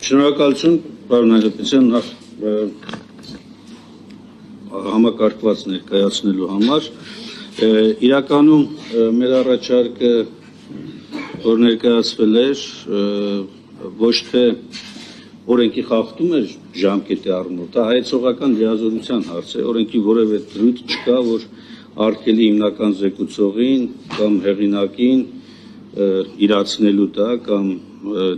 Շնորհակալություն, պարոն Հայրապետյան, նախ համակարգված ներկայացնելու համար։ Իրականում մեր առաջարկը, որ ներկայացվել էր, ոչ թե օրենքի խախտում էր ժամկետի առումով, դա հայեցողական լիազորության հարց է, օրենքի որևէ դրույթ չկա, որ արգելի հիմնական զեկուցողին կամ հեղինակին իրացնելու դա կամ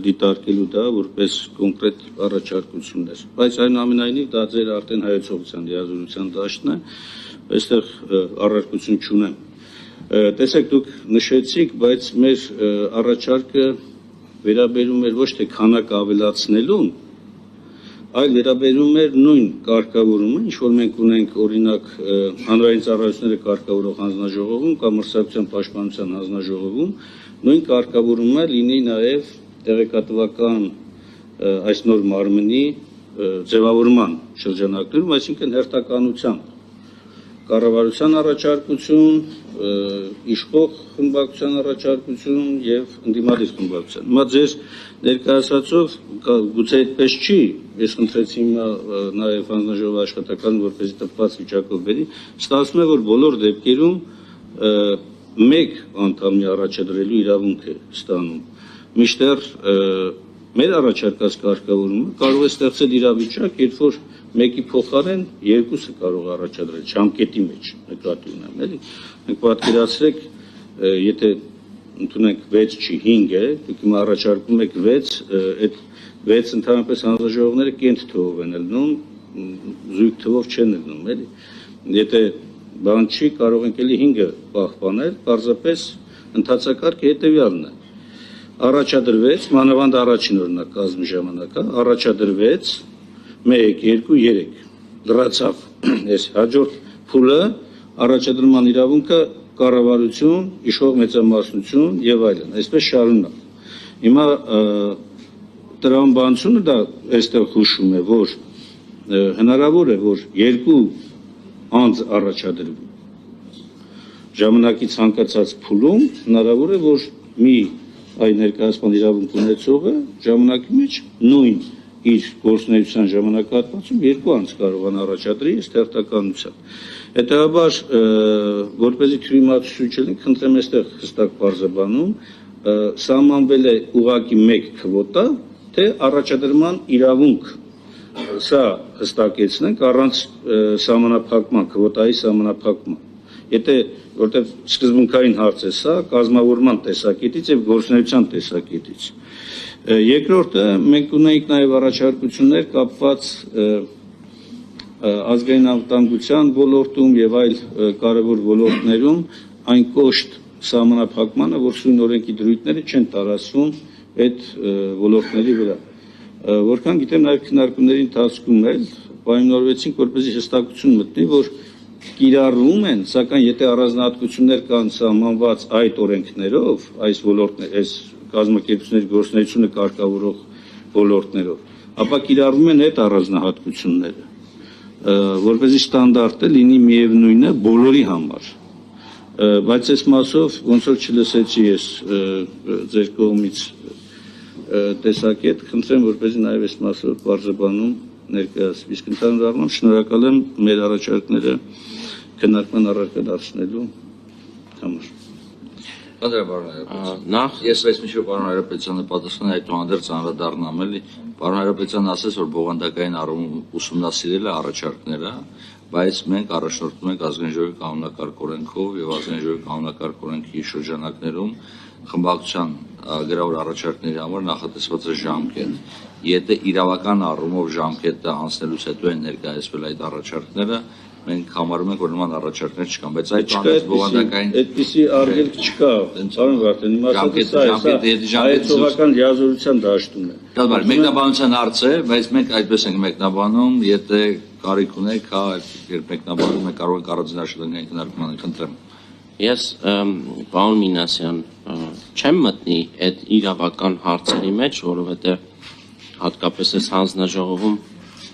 դիտարկելու դա որպես կոնկրետ առաջարկություններ, բայց այնուամենայնիվ դա ձեր արդեն հայեցողության լիազորության դաշտն է, այստեղ առարկություն չունեմ։ Տեսեք, դուք նշեցիք, բայց մեր առաջարկը վերաբերում էր ոչ թե քանակ ավելացնելուն, այլ վերաբերում էր նույն կարգավորումը, ինչ որ մենք ունենք օրինակ հանրային ծառայությունները կարգավորող հանձնաժողովում կամ մրցակցության պաշտպանության հանձնաժողովում, նույն կարգավորումը լինի նաև տեղեկատվական այս նոր մարմնի ձևավորման շրջանակներում, այսինքն հերթականության կառավարության առաջարկություն, իշխող խմբակցության առաջարկություն եւ ընդդիմադիր խմբակցության։ Հիմա ձեր ներկայացածով գուցե այդպես չի, ես խնդրեցի նաեւ հանձնաժողովի աշխատականը, որպեսզի տպված վիճակով բերի, ստացվում է, որ բոլոր դեպքերում մեկ անդամի առաջադրելու իրավունք է ստանում, մինչդեռ մեր առաջարկած կարգավորումը կարող է ստեղծել իրավիճակ, երբ որ մեկի փոխարեն երկուսը կարող է առաջադրել ժամկետի մեջ, նկատի ունեմ, էլի։ Մենք պատկերացրեք, եթե ընդունենք 6 չի 5 է, դուք հիմա առաջարկում եք 6, այդ 6 ընդհանրապես հանձնաժողովները կենտ թվով են ելնում, զույգ թվով չեն ելնում, էլի։ Եթե բան չի, կարող ենք էլի 5-ը պահպանել, պարզապես ընթացակարգը հետևյալն է։ Առաջադրվեց, մանավանդ առաջին օրինակ կազմի ժամանակա, առաջադրվեց 1, 2, 3, դրացավ, այս հաջորդ փուլը առաջադրման իրավունքը կառավարություն, իշխող մեծամասնություն եւ այլն, այսպես շարունակ։ Հիմա տրամաբանությունը դա այստեղ հուշում է, որ հնարավոր է, որ 2 անձ առաջադրվի։ Ժամանակի ցանկացած փուլում հնարավոր է, որ մի այ ներկայացման իրավունք ունեցողը ժամանակի մեջ նույն իր գործունեության ժամանակահատվածում 2 անձ կարողան առաջադրի ըստ հերթականության։ Հետևաբար, որպեսզի թյուրիմացություն չլինի, խնդրեմ այստեղ հստակ բարձրաբանում, սահմանվել է ուղղակի 1 քվոտա, թե առաջադրման իրավունք, սա հստակեցնենք առանց սահմանափակման, քվոտայի սահմանափակման։ Եթե որտեղ սկզբունքային հարց է սա, կազմավորման տեսակետից եւ գործունեության տեսակետից։ Երկրորդը, մենք ունենք նաև առաջարկություններ կապված ազգային անվտանգության ոլորտում եւ այլ կարևոր ոլորտներում այն կոշտ սահմանափակմանը, որ սույն օրենքի դրույթները չեն տարածվում այդ ոլորտների վրա։ Որքան գիտեմ, նաև քննարկումների ընթացքում էլ պայմանավորվեցինք, որպեսզի հստակություն մտնի, որ կիրառվում են, սակայն եթե առանձնահատկություններ կան սահմանված այդ օրենքներով, այս ոլորտներ, այս կազմակերպությունների գործունեությունը կարգավորող ոլորտներով, ապա կիրառվում են այդ առանձնահատկությունները, որպեսզի ստանդարտը լինի միևնույնը բոլորի համար։ Բայց այս մասով ոնց որ չլսեցի ես ձեր կողմից տեսակետ, խնդրեմ, որպեսզի նաև այս մասով բարձրաբանում ներկայացվի։ Իսկ ընդհանուր առմամբ շնորհակալ եմ մեր առաջարկները քննարկման առարկա դարձնելու համար։ Նախ ես այսմիշը պարոն Հայրապետյանը պատասխան այդուհանդերձ անդրադառնամ էլի, պարոն Հայրապետյանը ասեց, որ բովանդակային առումով ուսումնասիրել է առաջարկները, բայց մենք առաջնորդվում ենք ազգային ժողովի կանոնակարգ օրենքով եւ ազգային ժողովի կանոնակարգ օրենքի շրջանակներում խմբակցության գրավոր առաջարկների համար նախատեսված է ժամկետ։ Եթե իրավական առումով ժամկետը անցնելուց հետո են ներկայացվել այդ առաջարկները, մենք համարում ենք, որ նման առաջարկներ չկան, բայց այդ բովանդակային այդպիսի արգելք չկա, պարոն Վարդան, իմացածը հայեցողական լիազորության դաշտում է։ Դա մեկնաբանության հարց է, բայց մենք այդպես ենք մեկնաբանում, եթե կարիք ունեք, երբ մեկնաբանում եք, կարող եք առանձնաշրջանային քննարկման խնդրեմ։ Ես պարոն Մինասյան չեմ մտնի այդ իրավական հարցերի մեջ, որովհետև հատկապես այս հանձնաժողովում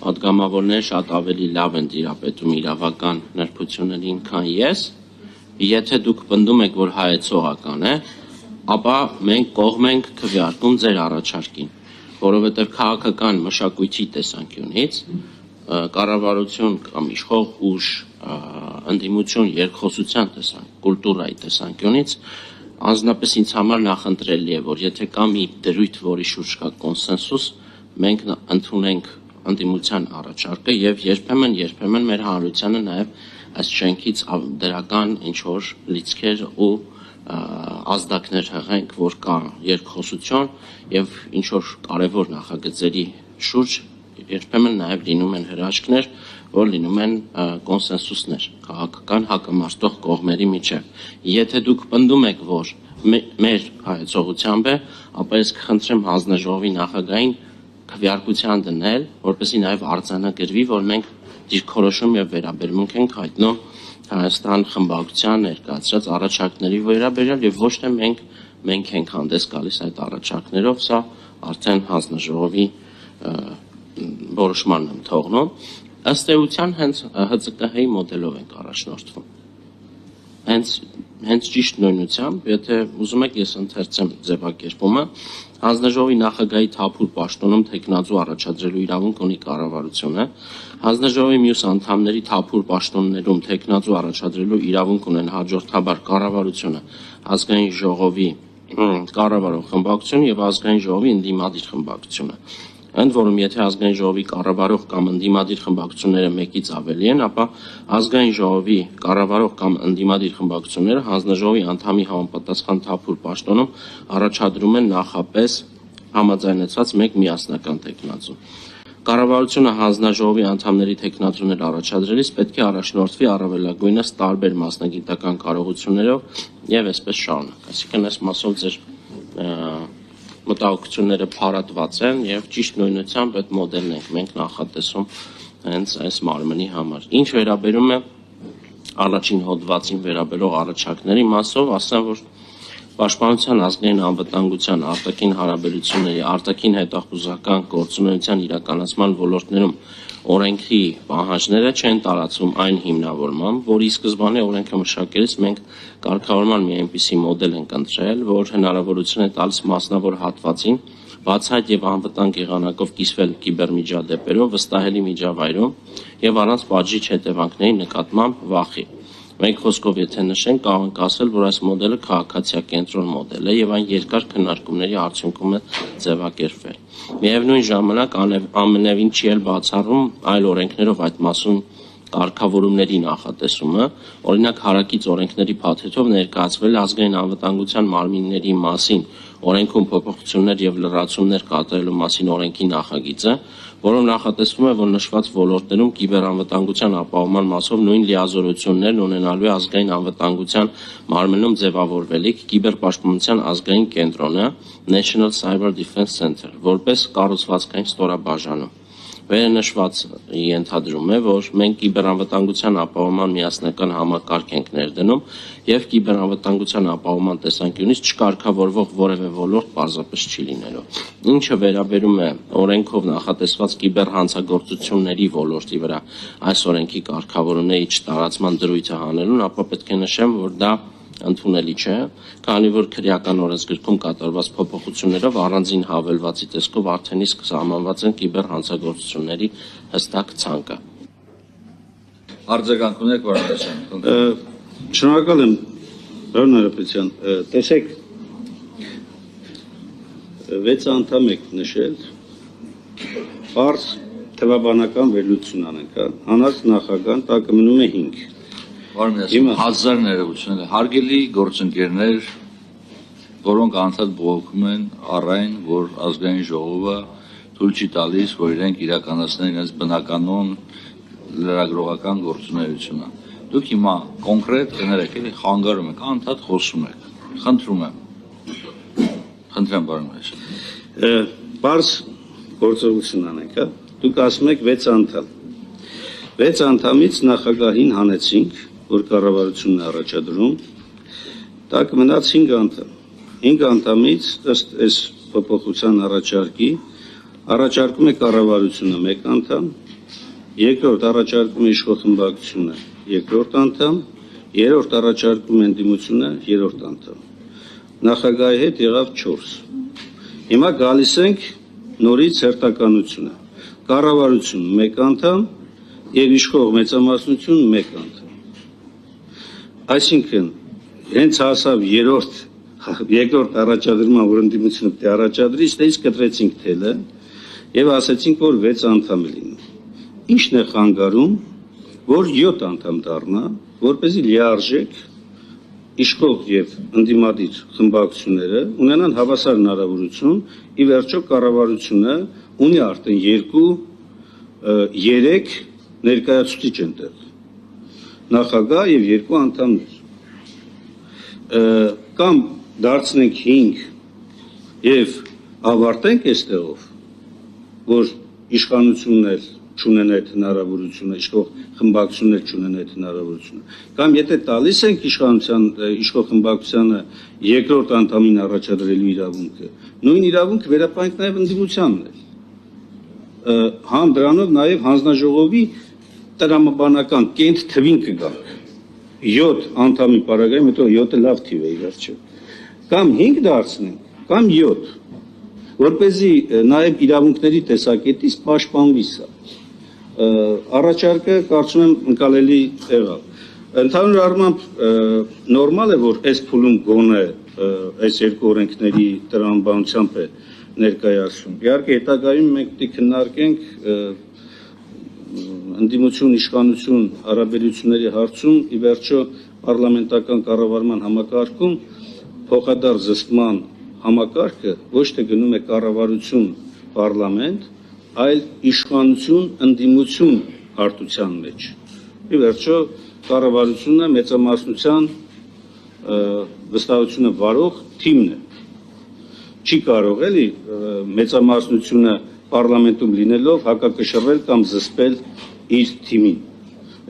պատգամավորները շատ ավելի լավ են տիրապետում իրավական նրբություններին, քան ես, եթե դուք պնդում եք, որ հայեցողական է, ապա մենք կողմ ենք քվեարկում ձեր առաջարկին, որովհետև քաղաքական մշակույթի տեսանկյունից կառավարություն կամ իշխող ուժ ընդդիմություն երկխոսության կուլտուրայի տեսանկյունից անձնապես ինձ համար նախընտրելի է, որ եթե կա մի դրույթ, որի շուրջ կա կոնսենսուս, մենք ընդունենք ընդդիմության առաջարկը եւ երբեմն մեր հանրությանը նաեւ այս շենքից դրական ինչ-որ լիցքեր ու ազդակներ հղենք, որ կա երկխոսություն եւ ինչ-որ կարեւոր նախագծերի շուրջ երբեմն նաեւ լինում են հրաշքներ, որ լինում են կոնսենսուսներ քաղաքական հակամարտող կողմերի միջև։ Եթե դուք պնդում եք, որ մեր հայեցողությամբ է, ապա ես կխնդրեմ հանձնաժողովի նախագահին քվեարկության դնել, որպեսզի նաեւ արձանագրվի, որ մենք դիրքորոշում եւ վերաբերմունք ենք հայտնում Հայաստան խմբակցության ներկայացրած առաջարկների վերաբերյալ եւ ոչ թե մենք ենք հանդես գալիս այդ առաջարկներով, սա արդեն հանձնաժողովի որոշմանն եմ թողնում։ Ըստ էության հենց ՀՑԿՀ-ի մոդելով ենք առաջնորդվում։ Հենց ճիշտ նույնությամբ, եթե ուզում եք ես ընթերցեմ ձևակերպումը, հանձնաժողովի նախագահի թափուր պաշտոնում տեխնազու առաջադրելու իրավունք ունի կառավարությունը, հանձնաժողովի մյուս անդամների թափուր պաշտոններում տեխնազու առաջադրելու իրավունք ունեն հաջորդաբար կառավարությունը, ազգային ժողովի կառավարող խմբակցությունը եւ ազգային ժողովի ընդդիմադիր խմբակցությունը։ Ընդ որում, եթե ազգային ժողովի կառավարող կամ ընդդիմադիր խմբակցությունները մեկից ավելի են, ապա ազգային ժողովի կառավարող կամ ընդդիմադիր խմբակցությունները հանձնաժողովի անդամի համապատասխան թափուր պաշտոնում առաջադրում են նախապես համաձայնեցված մեկ միասնական տեխնազու։ Կառավարությունը հանձնաժողովի անդամների տեխնազուներ առաջադրելիս պետք է առաջնորդվի առավելագույնս տարբեր մասնագիտական կարողություններով եւ այսպես շարունակ։ Այսինքն այս մասով ձեր մտահոգությունները փարատված են եւ ճիշտ նույնությամբ այդ մոդելն ենք մենք նախատեսում հենց այս մարմնի համար։ Ինչ վերաբերում է առաջին հոդվածին վերաբերող առաջարկների մասով, ասեմ, որ Պաշտպանության ազգային անվտանգության արտաքին հարաբերությունների արտաքին հետախուզական գործունեության իրականացման ոլորտներում օրենքի պահանջները չեն տարածվում այն հիմնավորմամբ, որի սկզբանե օրենքը մշակելիս մենք կարգավորման մի այնպիսի մոդել ենք ընտրել, որ հնարավորություն է տալիս մասնավոր հատվածին բացահայտ եւ անվտանգ եղանակով կիսվել կիբերմիջադեպերով վստահելի միջավայրում եւ առանց պատժիչ հետևանքների նկատմամբ վախի։ Մեկ խոսքով եթե նշենք, կարող ենք ասել, որ այս մոդելը քաղաքացիակենտրոն մոդել է եւ այն երկար քննարկումների արդյունքում է ձևակերպվել։ Միևնույն ժամանակ ամենևին չի էլ բացառում այլ օրենքներով այդ մասում կարգավորումների նախատեսումը, օրինակ հարակից օրենքների փաթեթով ներկայացվել ազգային անվտանգության մարմինների մասին օրենքում փոփոխություններ եւ լրացումներ կատարելու մասին օրենքի նախագիծը, որով նախատեսվում է, որ նշված ոլորտներում կիբերանվտանգության ապահովման մասով նույն լիազորություններն ունենալու է ազգային անվտանգության մարմնում ձևավորվելիք կիբերպաշտպանության ազգային կենտրոնը National Cyber Defense Center, որպես կառուցվածքային ստորաբաժանում։ Վերնշված ենթադրում է, որ մենք կիբերանվտանգության ապահովման միասնական համակարգ ենք ներդնում եւ կիբերանվտանգության ապահովման տեսանկյունից չկարգավորվող որևէ ոլորտ պարզապես չի լինելու։ Ինչը վերաբերում է օրենքով նախատեսված կիբերհանցագործությունների ոլորտի վրա այս օրենքի կարգավորումների չտարածման դրույթը հանելուն, ապա պետք է նշեմ, որ դա ընդունելի չէ, քանի որ քրեական օրենսգրքում կատարված փոփոխություններով առանձին հավելվածի տեսքով արդեն իսկ սահմանված են կիբերհանցագործությունների հստակ ցանկը։ Արձագանք ունեք, Վարդանյան։ Շնորհակալ եմ, պարոն Հարապետյան։ Տեսեք, 6 անդամ եք նշել, պարզ թվաբանական վերլուծություն անենք, հանած նախագահան տակը մնում է 5։ Հազար ներողություններ, հարգելի գործընկերներ, որոնք անդադ բողոքում են առայն, որ ազգային ժողովը թույլ չի տալիս, որ իրենք իրականացնեն իրենց բնականon լրագրողական գործունեությունը։ Դուք հիմա կոնկրետ կներեք, էլի խանգարում եք, անդադ խոսում եք։ Խնդրում եմ։ Խնդրեմ, պարոն Մեսյան։ Պարզ գործողություն անենք, հա։ Դուք ասում եք 6 անդամ։ 6 անդամից նախագահին հանեցինք, որ կառավարությունն է առաջադրում, տակ մնաց 5 անդամ։ 5 անդամից ըստ այս փոփոխության առաջարկի առաջարկում է կառավարությունը 1 անդամ, երկրորդ առաջարկում է իշխող խմբակցությունը 2-րդ անդամ, երրորդ առաջարկում է ընդդիմությունը 3-րդ անդամ։ Նախագահի հետ եղավ 4։ Հիմա գալիս ենք նորից հերթականություն է։ Կառավարություն 1 անդամ եւ իշխող մեծամասնություն 1 անդամ։ Այսինքն հենց հասավ երկրորդ առաջադրման, որ ընդդիմությունը պետք է առաջադրի, ստից կտրեցինք թելը եւ ասացինք, որ 6 անդամ է լինում։ Ինչն է խանգարում, որ 7 անդամ դառնա, որպեսզի լիարժեք իշխող եւ ընդդիմադիր խմբակցությունները ունենան հավասար հնարավորություն, ի վերջո կառավարությունը ունի արդեն 2-3 ներկայացուցիչ ընտեղ, նախագահ եւ 2 անդամներ, կամ դարձնենք 5 եւ ավարտենք այստեղով, որ իշխանությունն էլ չունեն այդ հնարավորությունը, իշխող խմբակցություններ չունեն այդ հնարավորությունը, կամ եթե տալիս ենք իշխող խմբակցությանը երկրորդ անդամին առաջադրելու իրավունքը, նույն իրավունքը վերապահենք նաեւ ընդդիմությանն էլ, համ դրանով նաեւ հանձնաժողովի տրամաբանական կենտ թվին կգանք, 7 անդամի պարագայում, հետո 7-ը լավ թիվ է ի վերջո, կամ 5 դարձնենք, կամ 7, որպեսզի նաեւ իրավունքների տեսակետից պաշտպանվի սա։ Առաջարկը կարծում եմ ընկալելի եղավ։ Ընդհանուր առմամբ նորմալ է, որ այս փուլում գոնե այս երկու օրենքների տրամաբանությամբ է ներկայացում։ Իհարկե հետագայում մենք պետք է քննարկենք ընդդիմություն իշխանություն հարաբերությունների հարցում ի վերջո պարլամենտական կառավարման համակարգում փոխադարձ զսպման համակարգը ոչ թե գնում է կառավարություն պարլամենտ, այլ իշխանություն ընդդիմություն հարթության մեջ։ Ի վերջո կառավարությունը մեծամասնության վստահությունը վարող թիմն է։ Չի կարող էլի մեծամասնությունը պարլամենտում լինելով հակակշռել կամ զսպել իր թիմին։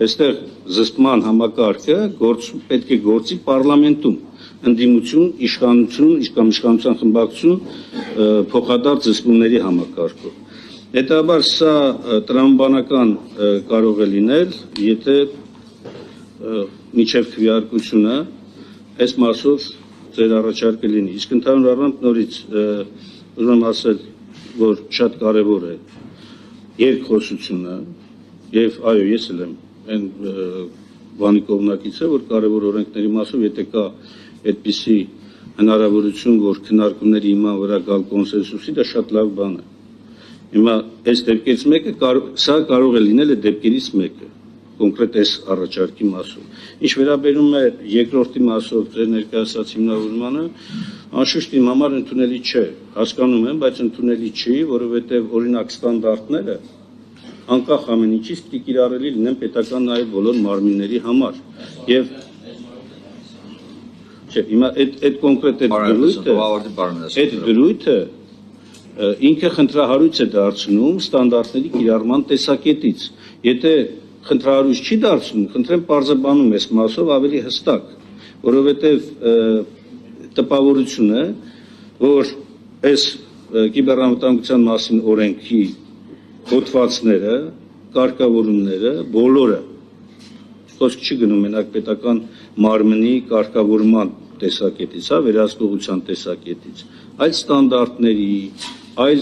Այստեղ զսպման համակարգը պետք է գործի պարլամենտում, ընդդիմություն, իշխանություն, կամ իշխանության խմբակցություն փոխադարձ զսպումների համակարգով։ Հետաբար սա տրամաբանական կարող է լինել, եթե միջև քվեարկությունը այս մասով ձեր առաջարկը լինի։ Իսկ ընդհանուր առմամբ նորից ուզում եմ ասել, որ շատ կարևոր է երկխոսությունը եւ այո, ես էլ եմ այն բանի կողմնակից է, որ կարևոր օրենքների մասով եթե կա այդպիսի հնարավորություն, որ քննարկումների հիման վրա գալ կոնսենսուսի, դա շատ լավ բան է։ Հիմա այս դեպքերից մեկը սա կարող է լինել է դեպքերից մեկը, կոնկրետ այս առաջարկի մասով։ Ինչ վերաբերում է երկրորդի մասով ձեր ներկայացած հիմնավորմանը, անշուշտ իմ համար ընդունելի չէ, հասկանում եմ, բայց ընդունելի չի, որովհետև օրինակ ստանդարտները անկախ ամեն ինչից պետք է կիրառելի լինեն պետական նաև բոլոր մարմինների համար։ Եվ հիմա այդ կոնկրետ այդ դրույթը ինքը խնդրահարույց է դարձնում ստանդարտների կիրառման տեսակետից։ Եթե խնդրահարույց չի դարձնում, խնդրեմ պարզաբանում այս մասով ավելի հստակ, որովհետև տպավորությունը, որ այս կիբեռանվտանգության մասին օրենքի հոդվածները, կարգավորումները, բոլորը խոսք չի գնում մենակ պետական մարմնի կարգավորման տեսակետից, վերահսկողության տեսակետից, այլ ստանդարտների, այլ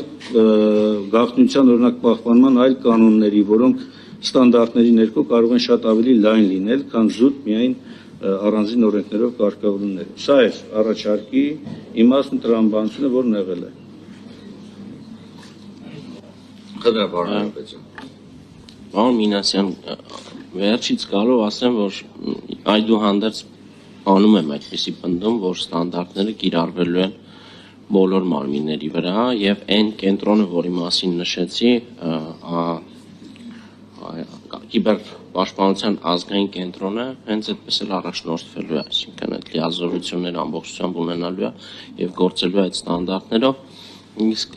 գաղտնիության օրինակ պահպանման այլ կանոնների, որոնք ստանդարտների ներքո կարող են շատ ավելի լայն լինել, քան զուտ միայն առանձին օրենքներով կարգավորումներ։ Սա է առաջարկի իմաստն ու տրամաբանությունը, որն եղել է։ Պարոն Մինասյան, վերջից կարող ասեմ, որ այդուհանդերձ անում եմ այդպիսի պնդում, որ ստանդարտները կիրառվելու են բոլոր մարմինների վրա եւ այն կենտրոնը, որի մասին նշեցի, կիբերպաշտպանության ազգային կենտրոնը հենց այդպես էլ առաջնորդվելու է, այսինքն այդ լիազորությունները ամբողջությամբ ունենալու է եւ գործելու է այդ ստանդարտներով, իսկ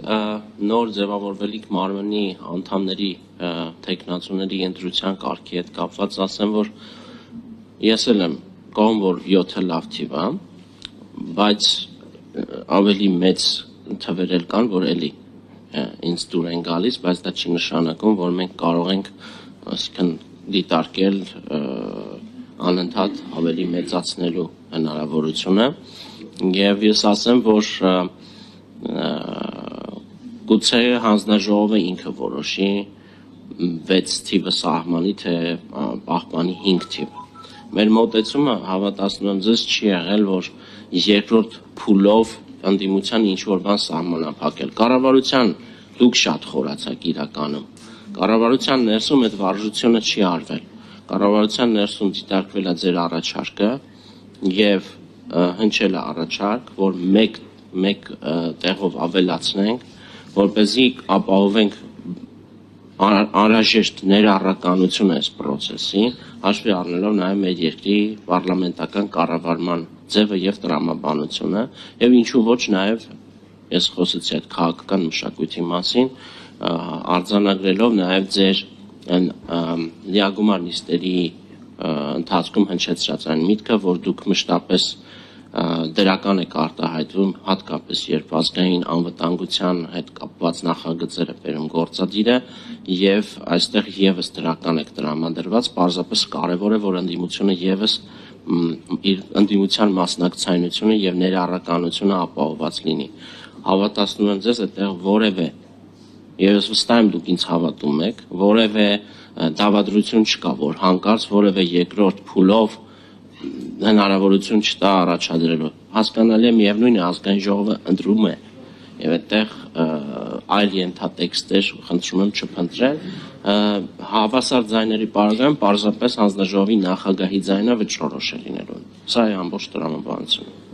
նոր ձևավորվելիք մարմնի անդամների տեխնացուների ընտրության կարգի հետ կապված ասեմ, որ ես էլ եմ կողմ, որ 7-ը լավ թիվ է, բայց ավելի մեծ թվեր էլ կան, որ էլի ինձ դուր են գալիս, բայց դա չի նշանակում, որ մենք կարող ենք այսինքն դիտարկել անընդհատ ավելի մեծացնելու հնարավորությունը եւ ես ասեմ, որ գուցե հանձնաժողովը ինքը որոշի 6 թիվը սահմանի, թե պահպանի 5 թիվը։ Մեր մոտեցումը հավատացնում եմ ձեզ չի եղել, որ երկրորդ փուլով ընդդիմության ինչ-որ բան սահմանափակել։ Կառավարության դուք շատ խորացաք իրականում։ Կառավարության ներսում այդ վարժությունը չի արվել։ Կառավարության ներսում դիտարկվել է ձեր առաջարկը եւ հնչել է առաջարկ, որ մեկ տեղով ավելացնենք, որպեսզի ապահովենք անհրաժեշտ ներառականությունը այս process-ի, հաշվի առնելով նաև մեր երկրի պարլամենտական կառավարման ձևը եւ տրամաբանությունը, եւ ինչու ոչ նաև ես խոսեցի այդ քաղաքական մշակույթի մասին, արձանագրելով նաև ձեր լիագումար նիստերի ընթացքում հնչեցրած այն միտքը, որ դուք մշտապես դրական եք արտահայտվում, հատկապես երբ ազգային անվտանգության հետ կապված նախագծերը բերում գործադիրը եւ այստեղ եւս դրական եք տրամադրված, պարզապես կարեւոր է, որ ընդդիմությունը եւս իր ընդդիմության մասնակցայնությունը եւ ներառականությունը ապահովված լինի։ Հավատացնում եմ ձեզ, այդտեղ որևէ եւ ես վստահ եմ դուք ինձ հավատում եք, որևէ դավադրություն չկա, որ հանկարծ որևէ երկրորդ փուլով հնարավորություն չտա առաջադրելու։ Հասկանալի է, միևնույն է, ազգային ժողովը ընտրում է եւ այդտեղ այլ ենթատեքստեր խնդրում եմ չփնտրել, հավասար ձայների պարագայում պարզապես հանձնաժողովի նախագահի ձայնը վճռորոշ է լինելու։ Սա է ամբողջ տրամաբանությունը։